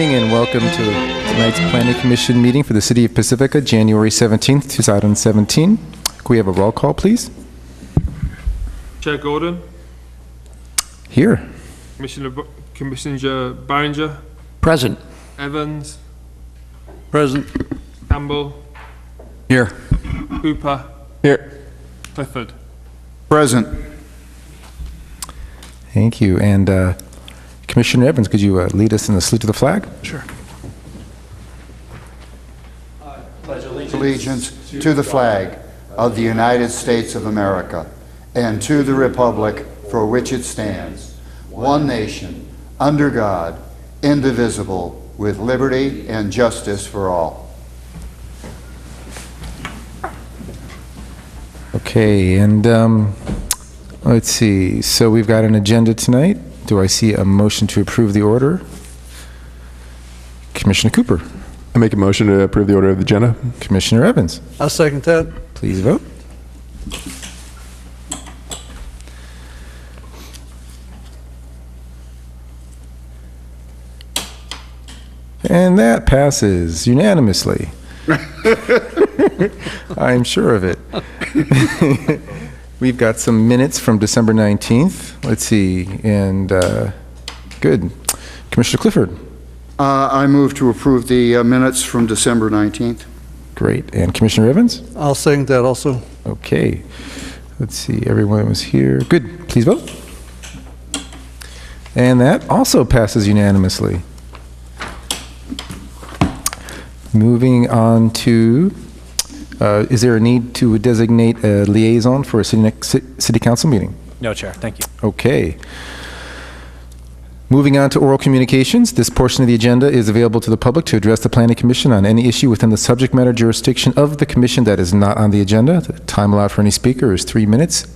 evening and welcome to tonight's Planning Commission meeting for the City of Pacifica, January 17th, 2017. Can we have a roll call, please? Chair Gordon. Here. Commissioner Barringer. Present. Evans. Present. Campbell. Here. Cooper. Here. Clifford. Present. Thank you. And Commissioner Evans, could you lead us in the salute to the flag? Sure. Pledge allegiance to the flag of the United States of America and to the republic for which it stands, one nation, under God, indivisible, with liberty and justice for all. Okay, and let's see. So we've got an agenda tonight. Do I see a motion to approve the order? Commissioner Cooper. I make a motion to approve the order of the agenda. Commissioner Evans. I'll second that. Please vote. And that passes unanimously. I'm sure of it. We've got some minutes from December 19th. Let's see, and good. Commissioner Clifford. I move to approve the minutes from December 19th. Great. And Commissioner Evans? I'll second that also. Okay. Let's see, everyone was here. Good. Please vote. And that also passes unanimously. Moving on to, is there a need to designate a liaison for a city council meeting? No, Chair. Thank you. Okay. Moving on to oral communications. This portion of the agenda is available to the public to address the Planning Commission on any issue within the subject matter jurisdiction of the Commission that is not on the agenda. The time allowed for any speaker is 3 minutes.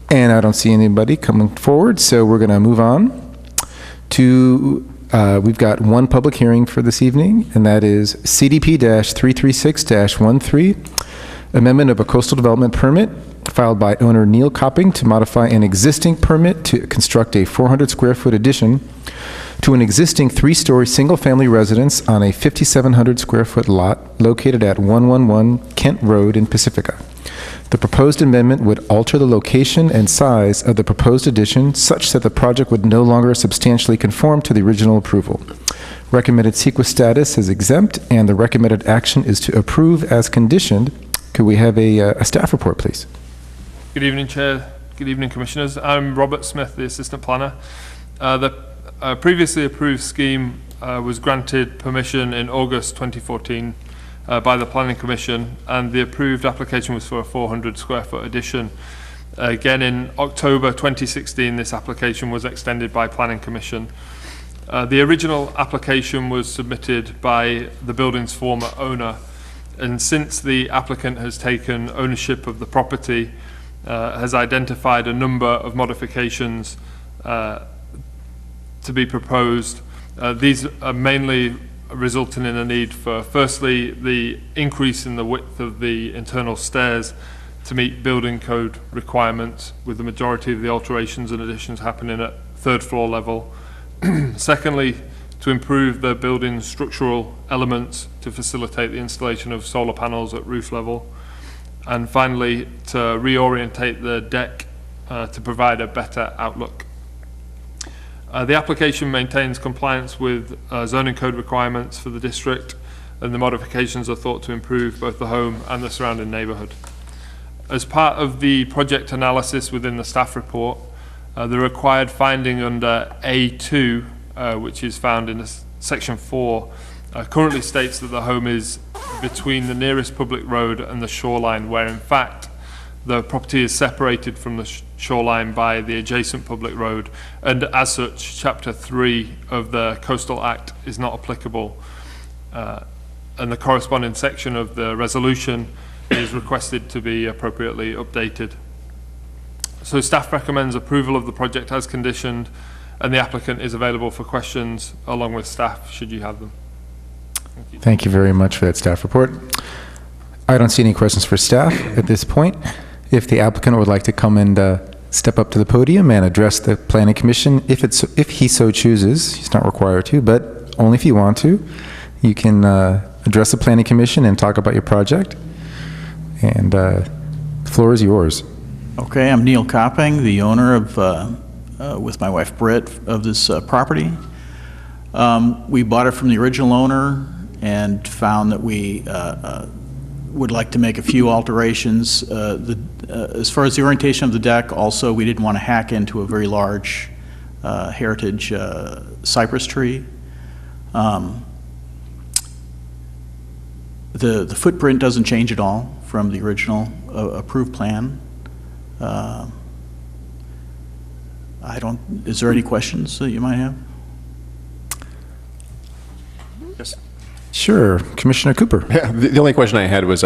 And I don't see anybody coming forward, so we're going to move on to we've got one public hearing for this evening, and that is CDP-336-13, amendment of a coastal development permit filed by owner Neil Copping to modify an existing permit to construct a 400 square foot addition to an existing 3-story single-family residence on a 5,700 square foot lot located at 111 Kent Road in Pacifica. The proposed amendment would alter the location and size of the proposed addition such that the project would no longer substantially conform to the original approval. Recommended CEQA status is exempt, and the recommended action is to approve as conditioned. Could we have a staff report, please? Good evening, Chair. Good evening, Commissioners. I'm Robert Smith, the Assistant Planner. The previously approved scheme was granted permission in August 2014 by the Planning Commission, and the approved application was for a 400 square foot addition. Again, in October 2016, this application was extended by Planning Commission. The original application was submitted by the building's former owner, and since the applicant has taken ownership of the property, has identified a number of modifications to be proposed. These are mainly resulting in a need for, firstly, the increase in the width of the internal stairs to meet building code requirements, with the majority of the alterations and additions happening at 3rd floor level. Secondly, to improve the building's structural elements to facilitate the installation of solar panels at roof level. And finally, to reorientate the deck to provide a better outlook. The application maintains compliance with zoning code requirements for the district, and the modifications are thought to improve both the home and the surrounding neighbourhood. As part of the project analysis within the staff report, the required finding under A2, which is found in section 4, currently states that the home is between the nearest public road and the shoreline, where in fact the property is separated from the shoreline by the adjacent public road, and as such chapter 3 of the Coastal Act is not applicable, and the corresponding section of the resolution is requested to be appropriately updated. So staff recommends approval of the project as conditioned, and the applicant is available for questions along with staff should you have them. Thank you. Thank you very much for that staff report. I don't see any questions for staff at this point. If the applicant would like to come and step up to the podium and address the Planning Commission, if he so chooses, he's not required to, but only if you want to. You can address the Planning Commission and talk about your project. And the floor is yours. Okay, I'm Neil Copping, the owner of, with my wife Britt, of this property. We bought it from the original owner and found that we would like to make a few alterations. As far as the orientation of the deck, also, we didn't want to hack into a very large heritage cypress tree. The footprint doesn't change at all from the original approved plan. Is there any questions that you might have? Yes. Sure. Commissioner Cooper. Yeah, the only question I had was,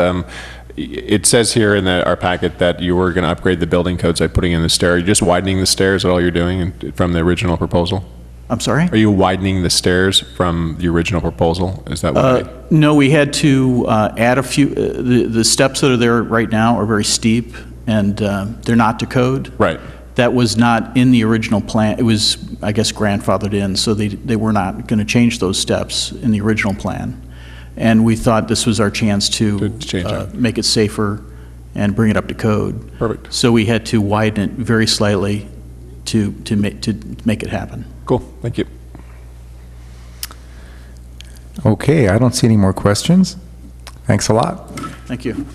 it says here in our packet that you were going to upgrade the building codes by putting in the stair. Are you just widening the stairs? Is that all you're doing from the original proposal? I'm sorry? Are you widening the stairs from the original proposal? Is that what No, we had to add a few. The steps that are there right now are very steep, and they're not to code. Right. That was not in the original plan. It was, I guess, grandfathered in, so they were not going to change those steps in the original plan. And we thought this was our chance to change that. make it safer and bring it up to code. Perfect. So we had to widen it very slightly to make it happen. Cool. Thank you. Okay, I don't see any more questions. Thanks a lot. Thank you.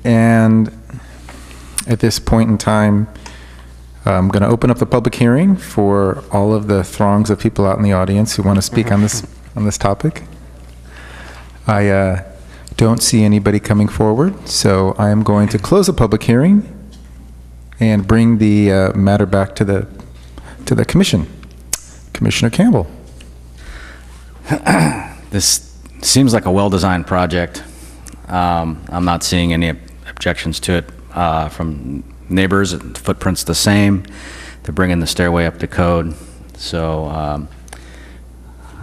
And at this point in time, I'm going to open up the public hearing for all of the throngs of people out in the audience who want to speak on this topic. I don't see anybody coming forward, so I am going to close the public hearing and bring the matter back to the commission. Commissioner Campbell. This seems like a well-designed project. I'm not seeing any objections to it from neighbors. The footprint's the same. They're bringing the stairway up to code. So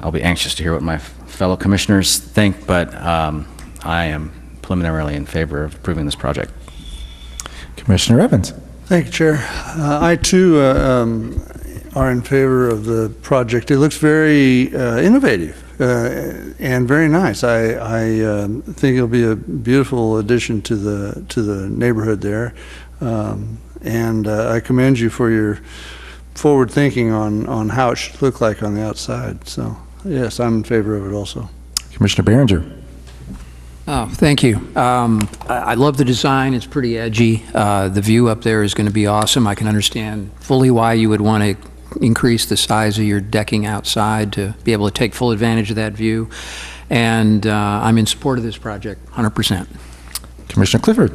I'll be anxious to hear what my fellow commissioners think, but I am preliminarily in favor of approving this project. Commissioner Evans. Thank you, Chair. I, too, are in favor of the project. It looks very innovative and very nice. I think it'll be a beautiful addition to the neighborhood there. And I commend you for your forward thinking on how it should look like on the outside. So, yes, I'm in favor of it also. Commissioner Behringer. Oh, thank you. I love the design. It's pretty edgy. The view up there is going to be awesome. I can understand fully why you would want to increase the size of your decking outside to be able to take full advantage of that view. And I'm in support of this project, 100%. Commissioner Clifford.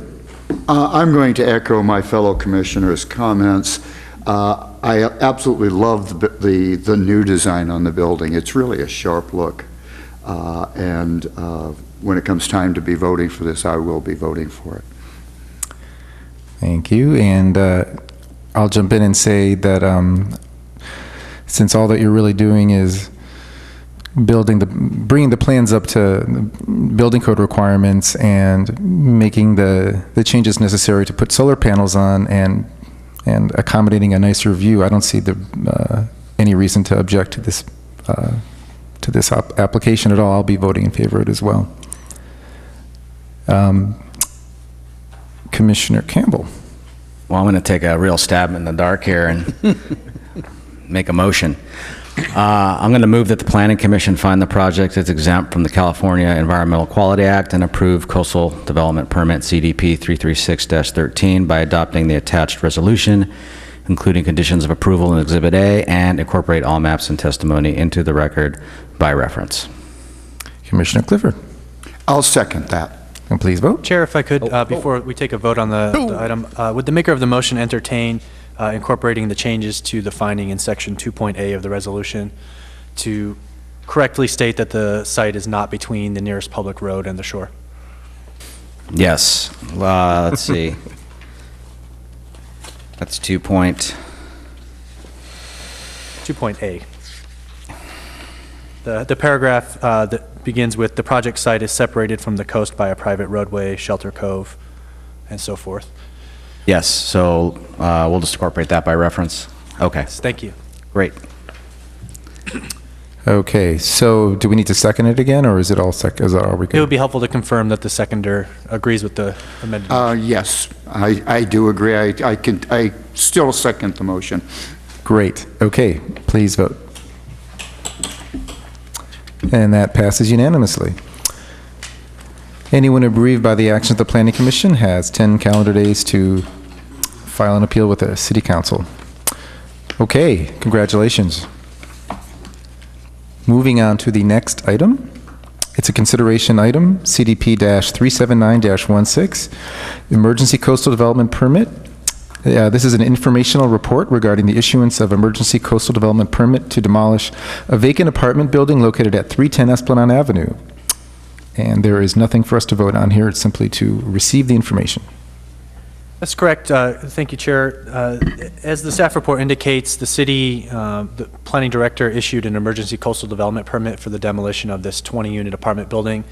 I'm going to echo my fellow commissioners' comments. I absolutely love the new design on the building. It's really a sharp look. And when it comes time to be voting for this, I will be voting for it. Thank you. And I'll jump in and say that since all that you're really doing is bringing the plans up to building code requirements and making the changes necessary to put solar panels on and accommodating a nicer view, I don't see any reason to object to this application at all. I'll be voting in favor of it as well. Commissioner Campbell. Well, I'm going to take a real stab in the dark here and make a motion. I'm going to move that the Planning Commission find the project is exempt from the California Environmental Quality Act and approve Coastal Development Permit CDP 336-13 by adopting the attached resolution, including conditions of approval in Exhibit A, and incorporate all maps and testimony into the record by reference. Commissioner Clifford. I'll second that. And please vote. Chair, if I could, before we take a vote on the item, would the maker of the motion entertain incorporating the changes to the finding in section 2.A of the resolution to correctly state that the site is not between the nearest public road and the shore? Yes. Let's see. That's 2.A. The paragraph that begins with the project site is separated from the coast by a private roadway, shelter cove, and so forth. Yes, so we'll just incorporate that by reference. Okay, Thank you. great. Okay, so do we need to second it again, or is it all are we It good? would be helpful to confirm that the seconder agrees with the amended. Yes, I do agree. I still second the motion. Great. Okay, please vote. And that passes unanimously. Anyone aggrieved by the action of the Planning Commission has 10 calendar days to file an appeal with the City Council. Okay, congratulations. Moving on to the next item. It's a consideration item, CDP-379-16, Emergency Coastal Development Permit. This is an informational report regarding the issuance of emergency coastal development permit to demolish a vacant apartment building located at 310 Esplanade Avenue. And there is nothing for us to vote on here. It's simply to receive the information. That's correct. Thank you, Chair. As the staff report indicates, the city, the planning director issued an emergency coastal development permit for the demolition of this 20-unit apartment building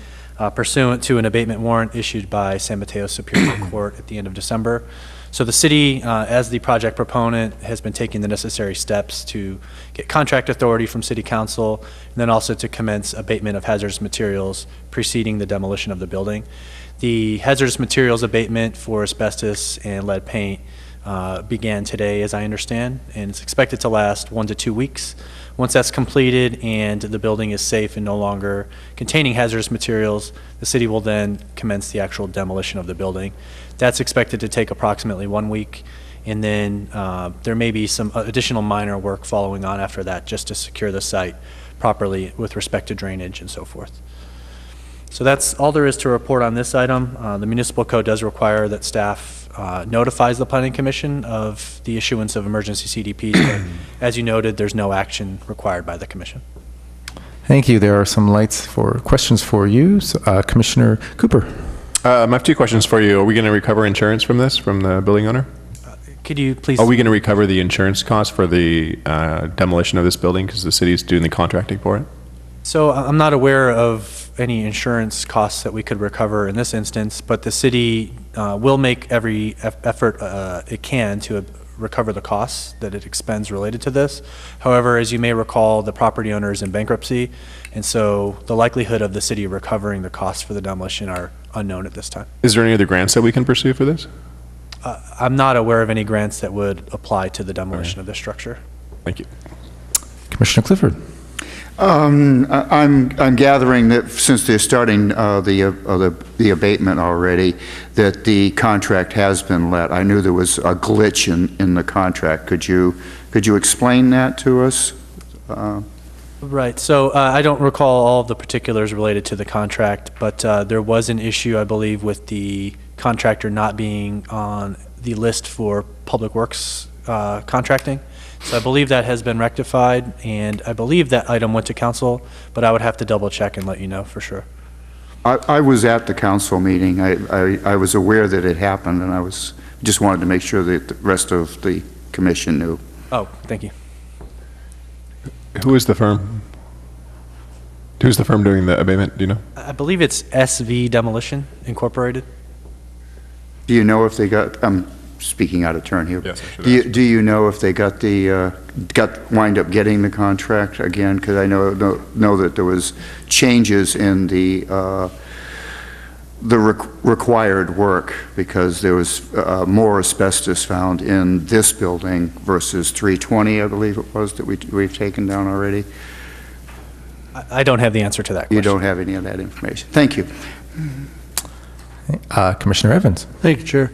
pursuant to an abatement warrant issued by San Mateo Superior Court at the end of December. So the city, as the project proponent, has been taking the necessary steps to get contract authority from City Council, and then also to commence abatement of hazardous materials preceding the demolition of the building. The hazardous materials abatement for asbestos and lead paint began today, as I understand, and it's expected to last 1 to 2 weeks. Once that's completed and the building is safe and no longer containing hazardous materials, the city will then commence the actual demolition of the building. That's expected to take approximately 1 week, and then there may be some additional minor work following on after that just to secure the site properly with respect to drainage and so forth. So that's all there is to report on this item. The municipal code does require that staff notifies the Planning Commission of the issuance of emergency CDPs, but as you noted, there's no action required by the Commission. Thank you. There are some questions for you. So, Commissioner Cooper. I have 2 questions for you. Are we going to recover insurance from this, from the building owner? Could you please? Are we going to recover the insurance costs for the demolition of this building because the city's doing the contracting for it? So I'm not aware of any insurance costs that we could recover in this instance, but the city will make every effort it can to recover the costs that it expends related to this. However, as you may recall, the property owner is in bankruptcy, and so the likelihood of the city recovering the costs for the demolition are unknown at this time. Is there any other grants that we can pursue for this? I'm not aware of any grants that would apply to the demolition of this structure. Thank you. Commissioner Clifford. I'm gathering that since they're starting the abatement already, that the contract has been let. I knew there was a glitch in the contract. Could you explain that to us? Right. So I don't recall all of the particulars related to the contract, but there was an issue, I believe, with the contractor not being on the list for public works contracting. So I believe that has been rectified, and I believe that item went to council, but I would have to double check and let you know for sure. I was at the council meeting. I was aware that it happened, and just wanted to make sure that the rest of the commission knew. Oh, thank you. Who is the firm? Who's the firm doing the abatement? Do you know? I believe it's SV Demolition Incorporated. Do you know if they got? I'm speaking out of turn here. Yes, I should Do you know if they got wind up getting the contract again? Because I know that there was changes in the required work because there was more asbestos found in this building versus 320, I believe it was, that we've taken down already. I don't have the answer to that question. You don't have any of that information. Thank you. Commissioner Evans. Thank you, Chair.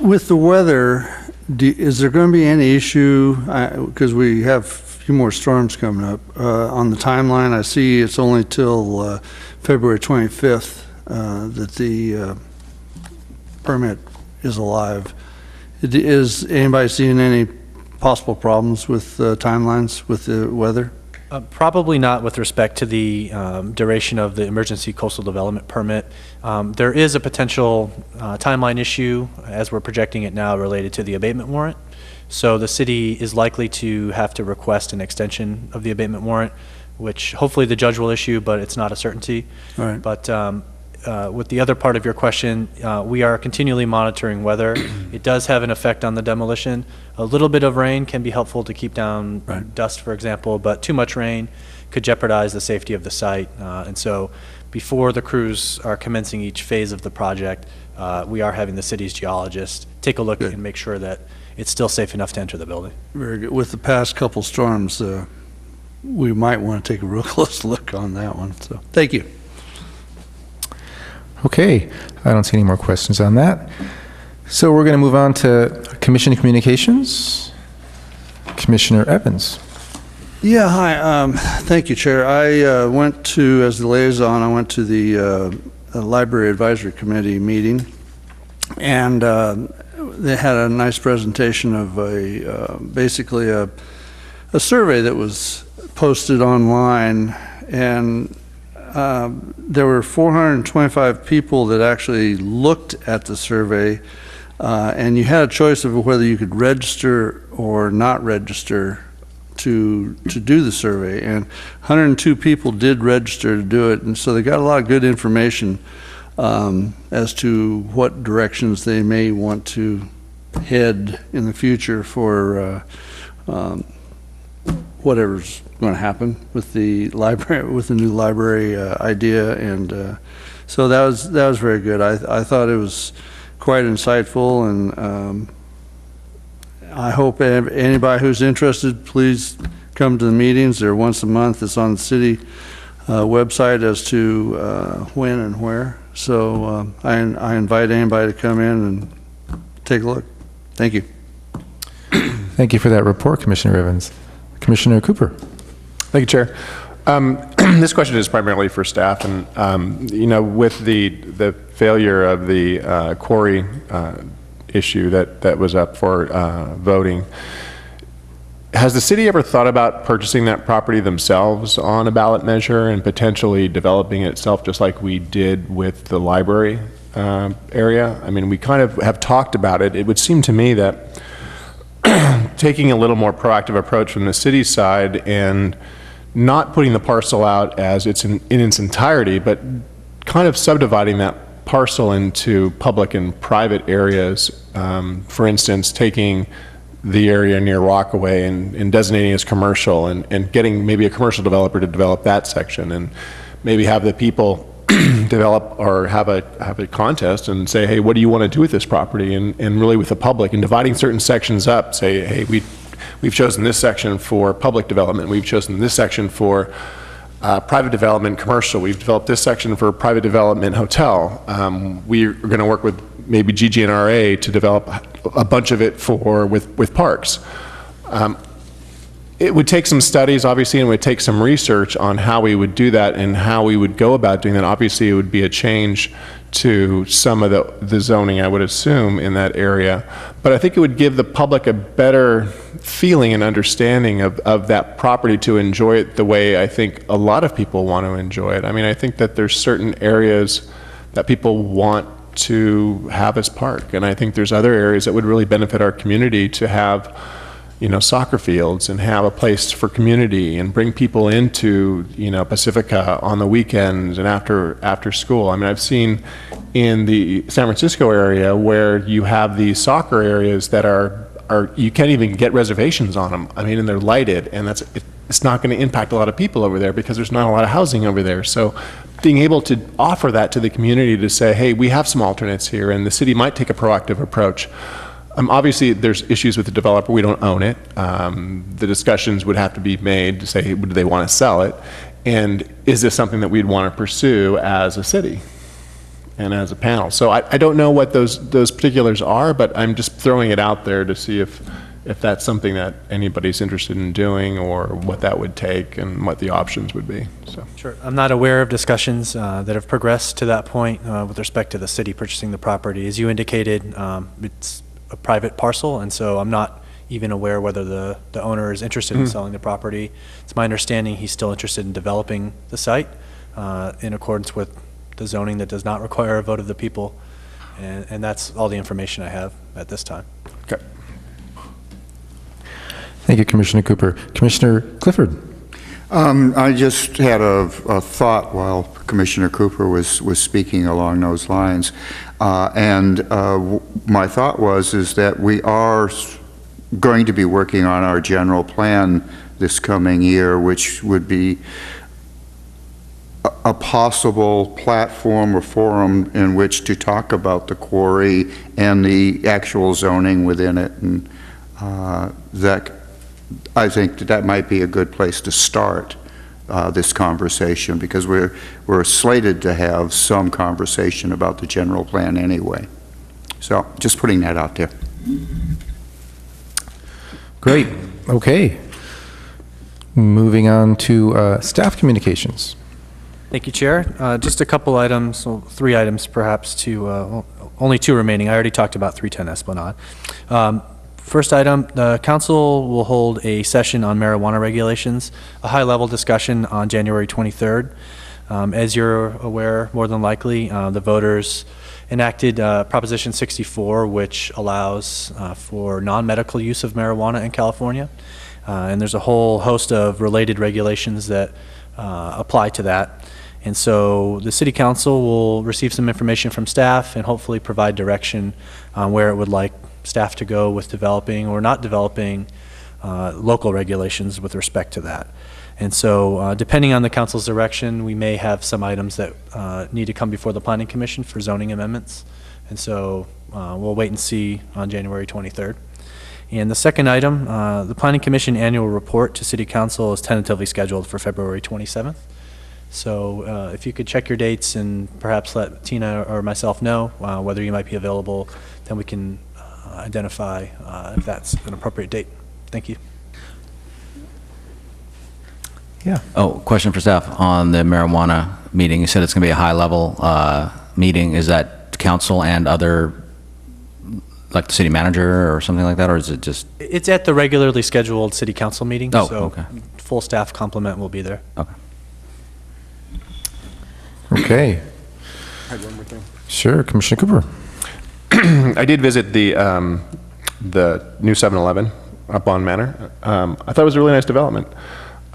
With the weather, is there going to be any issue, because we have a few more storms coming up, on the timeline? I see it's only till February 25th that the permit is alive. Is anybody seeing any possible problems with timelines with the weather? Probably not with respect to the duration of the emergency coastal development permit. There is a potential timeline issue, as we're projecting it now, related to the abatement warrant. So the city is likely to have to request an extension of the abatement warrant, which hopefully the judge will issue, but it's not a certainty. All right. But with the other part of your question, we are continually monitoring weather. It does have an effect on the demolition. A little bit of rain can be helpful to keep down dust, for example, but too much rain could jeopardize the safety of the site. And so before the crews are commencing each phase of the project, we are having the city's geologist take a look and make sure that it's still safe enough to enter the building. Very good. With the past couple storms, we might want to take a real close look on that one. So, thank you. Okay, I don't see any more questions on that. So we're going to move on to Commission Communications. Commissioner Evans. Yeah, hi. Thank you, Chair. I went to, as the liaison, I went to the Library Advisory Committee meeting, and they had a nice presentation of basically a survey that was posted online, and there were 425 people that actually looked at the survey, and you had a choice of whether you could register or not register to do the survey, and 102 people did register to do it, and so they got a lot of good information as to what directions they may want to head in the future for whatever's going to happen with the library, with the new library idea, and so that was very good. I thought it was quite insightful, and I hope anybody who's interested, please come to the meetings. They're once a month. It's on the city website as to when and where. So I invite anybody to come in and take a look. Thank you. Thank you for that report, Commissioner Evans. Commissioner Cooper. Thank you, Chair. This question is primarily for staff, and you know, with the failure of the quarry issue that was up for voting, has the city ever thought about purchasing that property themselves on a ballot measure and potentially developing it itself, just like we did with the library area? I mean, we kind of have talked about it. It would seem to me that taking a little more proactive approach from the city side and not putting the parcel out as it's in its entirety, but kind of subdividing that parcel into public and private areas. For instance, taking the area near Rockaway and designating as commercial, and getting maybe a commercial developer to develop that section, and maybe have the people develop or have a contest and say, hey, what do you want to do with this property? And really with the public, and dividing certain sections up, say, hey, we've chosen this section for public development, we've chosen this section for private development, commercial, we've developed this section for private development, hotel. We're going to work with maybe GGNRA to develop a bunch of it with parks. It would take some studies, obviously, and it would take some research on how we would do that and how we would go about doing that. Obviously, it would be a change to some of the zoning, I would assume, in that area. But I think it would give the public a better feeling and understanding of that property to enjoy it the way I think a lot of people want to enjoy it. I mean, I think that there's certain areas that people want to have as park, and I think there's other areas that would really benefit our community to have, you know, soccer fields and have a place for community and bring people into, you know, Pacifica on the weekends and after school. I mean, I've seen in the San Francisco area where you have these soccer areas that are you can't even get reservations on them. I mean, and they're lighted, and it's not going to impact a lot of people over there because there's not a lot of housing over there. So being able to offer that to the community to say, hey, we have some alternates here, and the city might take a proactive approach. Obviously, there's issues with the developer. We don't own it. The discussions would have to be made to say, hey, do they want to sell it? And is this something that we'd want to pursue as a city and as a panel? So I don't know what those particulars are, but I'm just throwing it out there to see if that's something that anybody's interested in doing, or what that would take and what the options would be. So. Sure. I'm not aware of discussions that have progressed to that point with respect to the city purchasing the property. As you indicated, it's a private parcel, and so I'm not even aware whether the owner is interested in selling the property. It's my understanding he's still interested in developing the site in accordance with the zoning that does not require a vote of the people, and that's all the information I have at this time. Okay. Thank you, Commissioner Cooper. Commissioner Clifford. I just had a thought while Commissioner Cooper was speaking along those lines. My thought is that we are going to be working on our general plan this coming year, which would be a possible platform or forum in which to talk about the quarry and the actual zoning within it. And I think that might be a good place to start this conversation, because we're slated to have some conversation about the general plan anyway. So just putting that out there. Great. Okay. Moving on to staff communications. Thank you, Chair. Just a couple items, well, 3 items perhaps, only 2 remaining. I already talked about 310 Esplanade. First item, the council will hold a session on marijuana regulations, a high-level discussion on January 23rd. As you're aware, more than likely, the voters enacted Proposition 64, which allows for non-medical use of marijuana in California. And there's a whole host of related regulations that apply to that. And so the City Council will receive some information from staff and hopefully provide direction on where it would like staff to go with developing or not developing local regulations with respect to that. And so depending on the council's direction, we may have some items that need to come before the Planning Commission for zoning amendments. And so we'll wait and see on January 23rd. And the second item, the Planning Commission annual report to City Council is tentatively scheduled for February 27th. So if you could check your dates and perhaps let Tina or myself know whether you might be available, then we can identify if that's an appropriate date. Thank you. Yeah. Oh, question for staff on the marijuana meeting. You said it's going to be a high-level meeting. Is that council and other, like the city manager or something like that, or is it just? It's at the regularly scheduled City Council meeting. Oh, so okay. Full staff complement will be there. Okay. Okay. I had one more thing. Sure, Commissioner Cooper. I did visit the new 7-Eleven up on Manor. I thought it was a really nice development.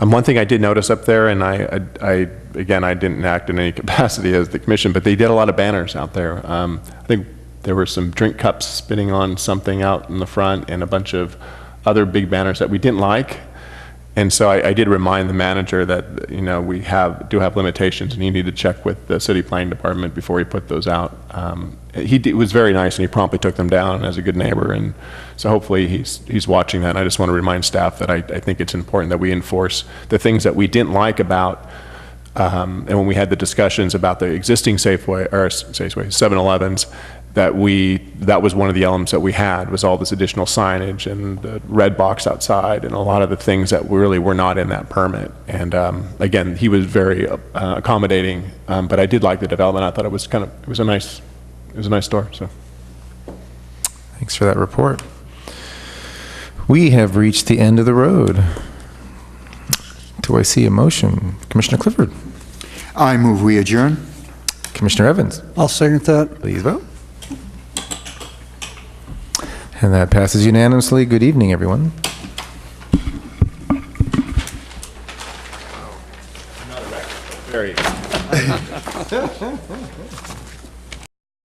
One thing I did notice up there, and I didn't act in any capacity as the commission, but they did a lot of banners out there. I think there were some drink cups spinning on something out in the front and a bunch of other big banners that we didn't like. And so I did remind the manager that, you know, we do have limitations and you need to check with the city planning department before he put those out. He was very nice and he promptly took them down as a good neighbor, and so hopefully he's watching that. And I just want to remind staff that I think it's important that we enforce the things that we didn't like about, and when we had the discussions about the existing Safeway, or Safeway, 7-Elevens, that was one of the elements that we had, was all this additional signage and the red box outside and a lot of the things that really were not in that permit. And again, he was very accommodating, but I did like the development. I thought it was a nice store. So Thanks for that report. We have reached the end of the road. Do I see a motion? Commissioner Clifford. I move we adjourn. Commissioner Evans. I'll second that. Please vote. And that passes unanimously. Good evening, everyone. very.